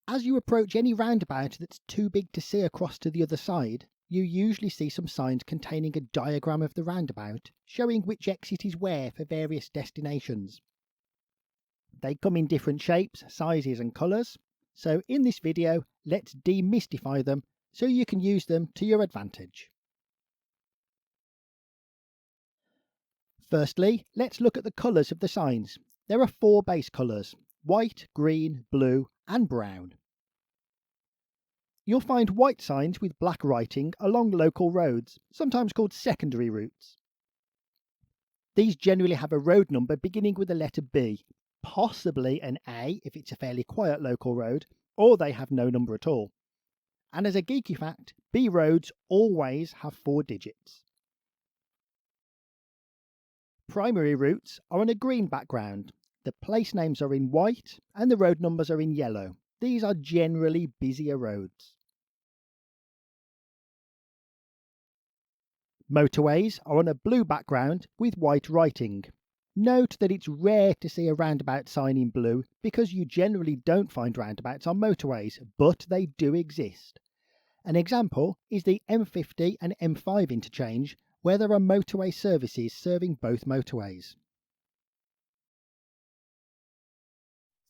As you approach any roundabout that's too big to see across to the other side, you usually see some signs containing a diagram of the roundabout, showing which exit is where for various destinations. They come in different shapes, sizes and colours, so in this video let's demystify them so you can use them to your advantage. Firstly, let's look at the colours of the signs. There are 4 base colours: white, green, blue and brown. You'll find white signs with black writing along local roads, sometimes called secondary routes. These generally have a road number beginning with the letter B, possibly an A if it's a fairly quiet local road, or they have no number at all. And as a geeky fact, B roads always have 4 digits. Primary routes are on a green background. The place names are in white and the road numbers are in yellow. These are generally busier roads. Motorways are on a blue background with white writing. Note that it's rare to see a roundabout sign in blue because you generally don't find roundabouts on motorways, but they do exist. An example is the M50 and M5 interchange, where there are motorway services serving both motorways.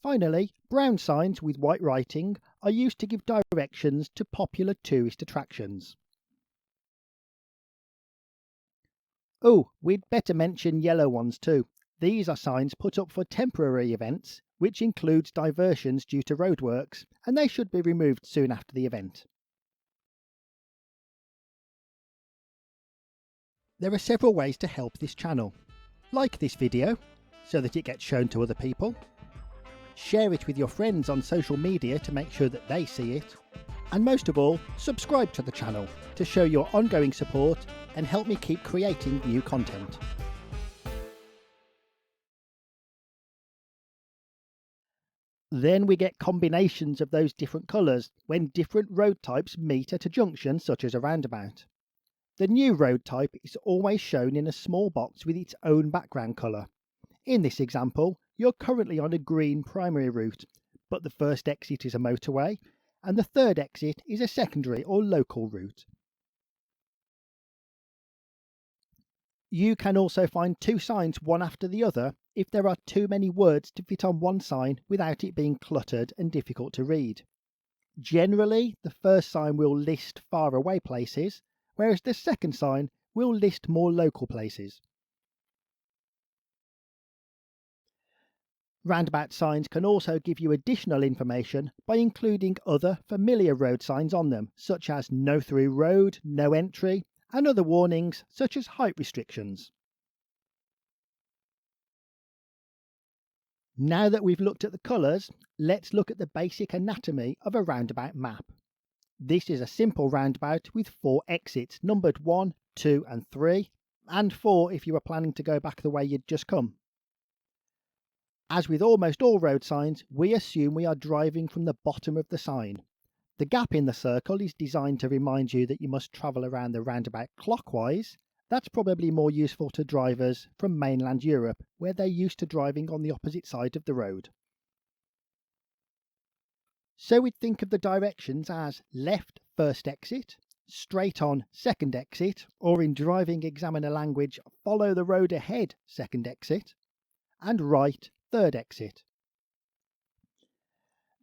Finally, brown signs with white writing are used to give directions to popular tourist attractions. Oh, we'd better mention yellow ones too. These are signs put up for temporary events, which includes diversions due to roadworks, and they should be removed soon after the event. There are several ways to help this channel. Like this video, so that it gets shown to other people. Share it with your friends on social media to make sure that they see it. And most of all, subscribe to the channel to show your ongoing support and help me keep creating new content. Then we get combinations of those different colours when different road types meet at a junction such as a roundabout. The new road type is always shown in a small box with its own background colour. In this example, you're currently on a green primary route, but the first exit is a motorway, and the third exit is a secondary or local route. You can also find 2 signs one after the other if there are too many words to fit on one sign without it being cluttered and difficult to read. Generally, the first sign will list far away places, whereas the second sign will list more local places. Roundabout signs can also give you additional information by including other familiar road signs on them, such as no through road, no entry, and other warnings such as height restrictions. Now that we've looked at the colours, let's look at the basic anatomy of a roundabout map. This is a simple roundabout with 4 exits, numbered 1, 2 and 3, and 4 if you are planning to go back the way you'd just come. As with almost all road signs, we assume we are driving from the bottom of the sign. The gap in the circle is designed to remind you that you must travel around the roundabout clockwise. That's probably more useful to drivers from mainland Europe, where they're used to driving on the opposite side of the road. So we'd think of the directions as left first exit, straight on second exit, or in driving examiner language, follow the road ahead second exit, and right third exit.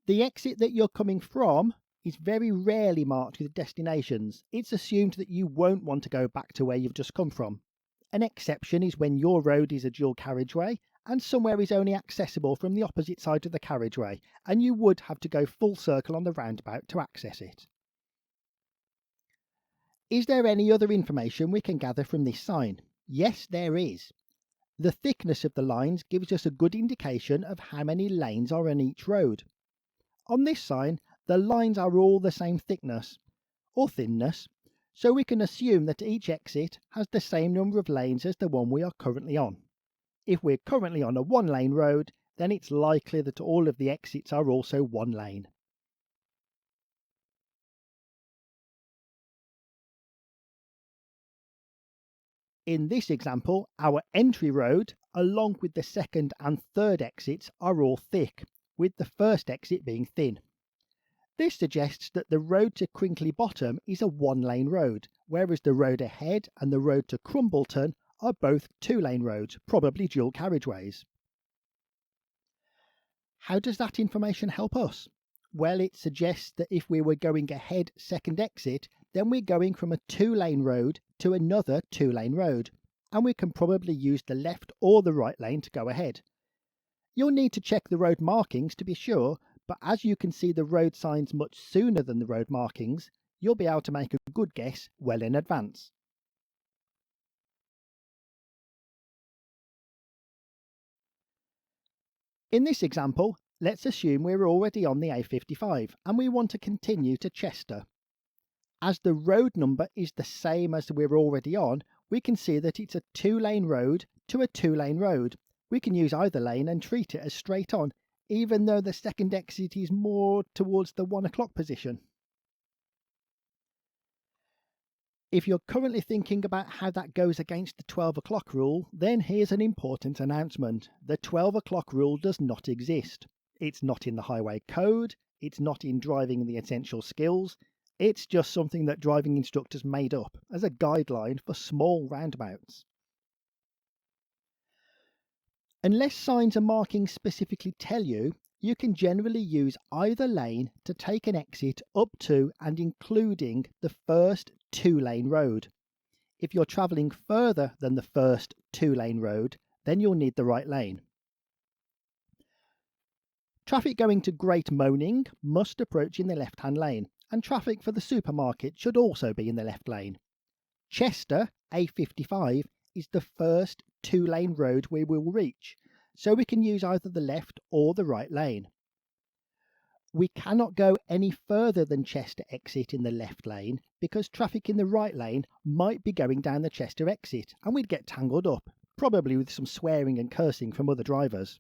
The exit that you're coming from is very rarely marked with destinations. It's assumed that you won't want to go back to where you've just come from. An exception is when your road is a dual carriageway and somewhere is only accessible from the opposite side of the carriageway, and you would have to go full circle on the roundabout to access it. Is there any other information we can gather from this sign? Yes, there is. The thickness of the lines gives us a good indication of how many lanes are on each road. On this sign, the lines are all the same thickness, or thinness, so we can assume that each exit has the same number of lanes as the one we are currently on. If we're currently on a 1-lane road, then it's likely that all of the exits are also 1 lane. In this example, our entry road, along with the second and third exits, are all thick, with the first exit being thin. This suggests that the road to Crinkley Bottom is a one-lane road, whereas the road ahead and the road to Crumbleton are both two-lane roads, probably dual carriageways. How does that information help us? Well, it suggests that if we were going ahead second exit, then we're going from a two-lane road to another two-lane road, and we can probably use the left or the right lane to go ahead. You'll need to check the road markings to be sure, but as you can see the road signs much sooner than the road markings, you'll be able to make a good guess well in advance. In this example, let's assume we're already on the A55 and we want to continue to Chester. As the road number is the same as we're already on, we can see that it's a two-lane road to a two-lane road. We can use either lane and treat it as straight on, even though the second exit is more towards the 1 o'clock position. If you're currently thinking about how that goes against the 12 o'clock rule, then here's an important announcement. The 12 o'clock rule does not exist. It's not in the highway code, it's not in driving the essential skills, it's just something that driving instructors made up as a guideline for small roundabouts. Unless signs and markings specifically tell you, you can generally use either lane to take an exit up to and including the first two-lane road. If you're travelling further than the first two-lane road, then you'll need the right lane. Traffic going to Great Moaning must approach in the left-hand lane, and traffic for the supermarket should also be in the left lane. Chester, A55, is the first two-lane road we will reach, so we can use either the left or the right lane. We cannot go any further than Chester exit in the left lane because traffic in the right lane might be going down the Chester exit and we'd get tangled up, probably with some swearing and cursing from other drivers.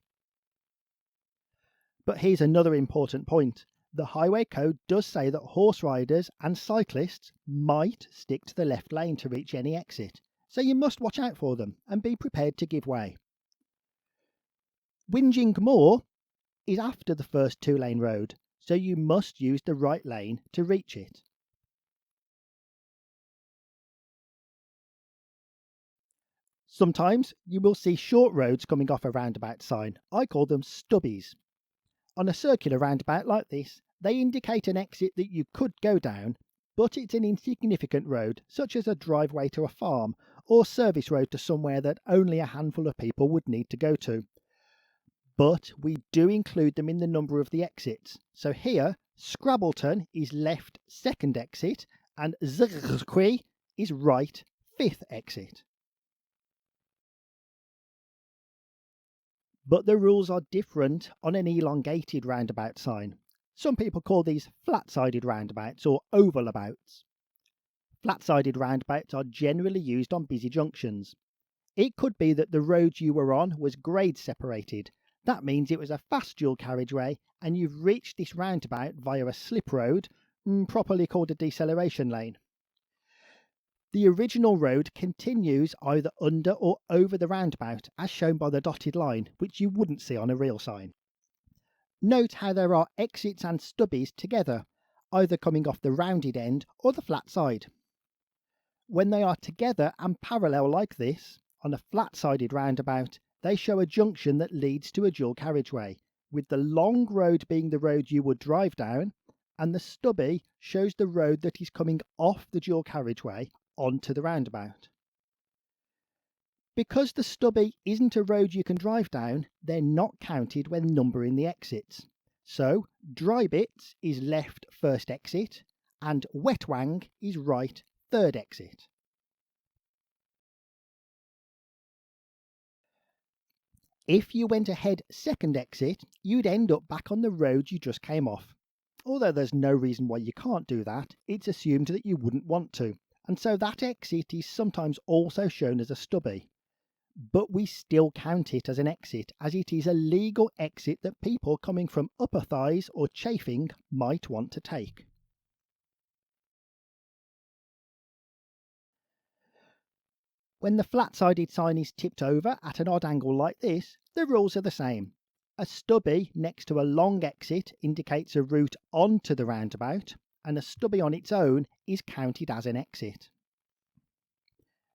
But here's another important point. The highway code does say that horse riders and cyclists might stick to the left lane to reach any exit, so you must watch out for them and be prepared to give way. Whinging Moor is after the first two-lane road, so you must use the right lane to reach it. Sometimes you will see short roads coming off a roundabout sign. I call them stubbies. On a circular roundabout like this, they indicate an exit that you could go down, but it's an insignificant road, such as a driveway to a farm or service road to somewhere that only a handful of people would need to go to. But we do include them in the number of the exits. So here, Scrabbleton is left second exit and Zrqui is right fifth exit. But the rules are different on an elongated roundabout sign. Some people call these flat-sided roundabouts or ovalabouts. Flat-sided roundabouts are generally used on busy junctions. It could be that the road you were on was grade separated. That means it was a fast dual carriageway and you've reached this roundabout via a slip road, properly called a deceleration lane. The original road continues either under or over the roundabout as shown by the dotted line, which you wouldn't see on a real sign. Note how there are exits and stubbies together, either coming off the rounded end or the flat side. When they are together and parallel like this, on a flat-sided roundabout, they show a junction that leads to a dual carriageway, with the long road being the road you would drive down, and the stubby shows the road that is coming off the dual carriageway onto the roundabout. Because the stubby isn't a road you can drive down, they're not counted when numbering the exits. So, Dry Bits is left first exit, and Wet Wang is right third exit. If you went ahead second exit, you'd end up back on the road you just came off. Although there's no reason why you can't do that, it's assumed that you wouldn't want to, and so that exit is sometimes also shown as a stubby. But we still count it as an exit, as it is a legal exit that people coming from Upper Thighs or Chafing might want to take. When the flat-sided sign is tipped over at an odd angle like this, the rules are the same. A stubby next to a long exit indicates a route onto the roundabout, and a stubby on its own is counted as an exit.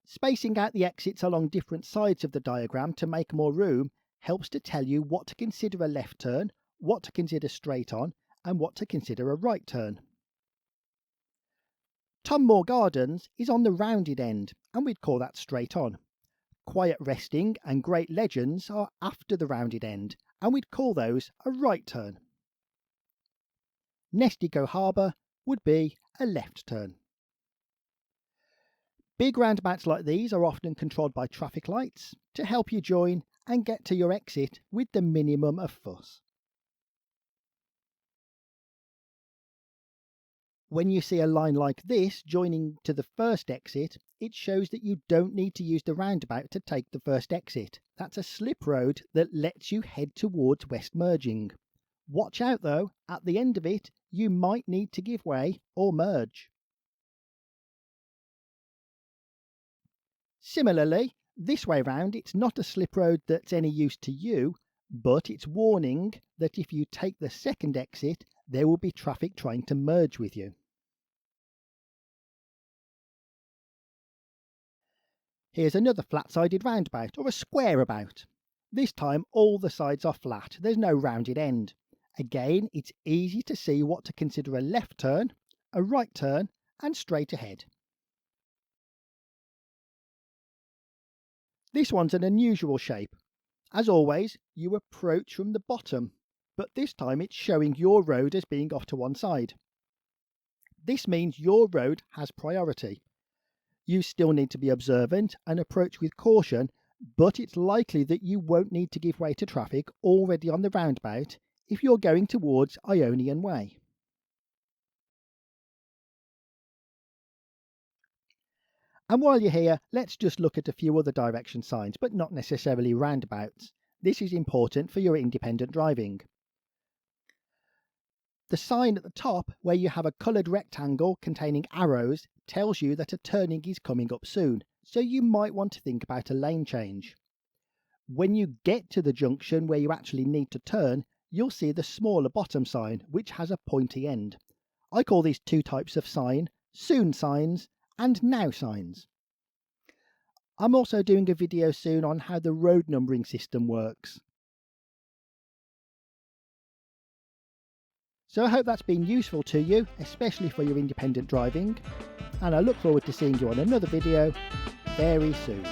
Spacing out the exits along different sides of the diagram to make more room helps to tell you what to consider a left turn, what to consider straight on, and what to consider a right turn. Tom Moore Gardens is on the rounded end, and we'd call that straight on. Quiet Resting and Great Legends are after the rounded end, and we'd call those a right turn. Nestico Harbour would be a left turn. Big roundabouts like these are often controlled by traffic lights to help you join and get to your exit with the minimum of fuss. When you see a line like this joining to the first exit, it shows that you don't need to use the roundabout to take the first exit. That's a slip road that lets you head towards west merging. Watch out though, at the end of it, you might need to give way or merge. Similarly, this way round, it's not a slip road that's any use to you, but it's warning that if you take the second exit, there will be traffic trying to merge with you. Here's another flat-sided roundabout, or a squareabout. This time all the sides are flat, there's no rounded end. Again, it's easy to see what to consider a left turn, a right turn, and straight ahead. This one's an unusual shape. As always, you approach from the bottom, but this time it's showing your road as being off to one side. This means your road has priority. You still need to be observant and approach with caution, but it's likely that you won't need to give way to traffic already on the roundabout if you're going towards Ionian Way. And while you're here, let's just look at a few other direction signs, but not necessarily roundabouts. This is important for your independent driving. The sign at the top, where you have a coloured rectangle containing arrows, tells you that a turning is coming up soon, so you might want to think about a lane change. When you get to the junction where you actually need to turn, you'll see the smaller bottom sign, which has a pointy end. I call these two types of sign soon signs and now signs. I'm also doing a video soon on how the road numbering system works. So I hope that's been useful to you, especially for your independent driving, and I look forward to seeing you on another video very soon.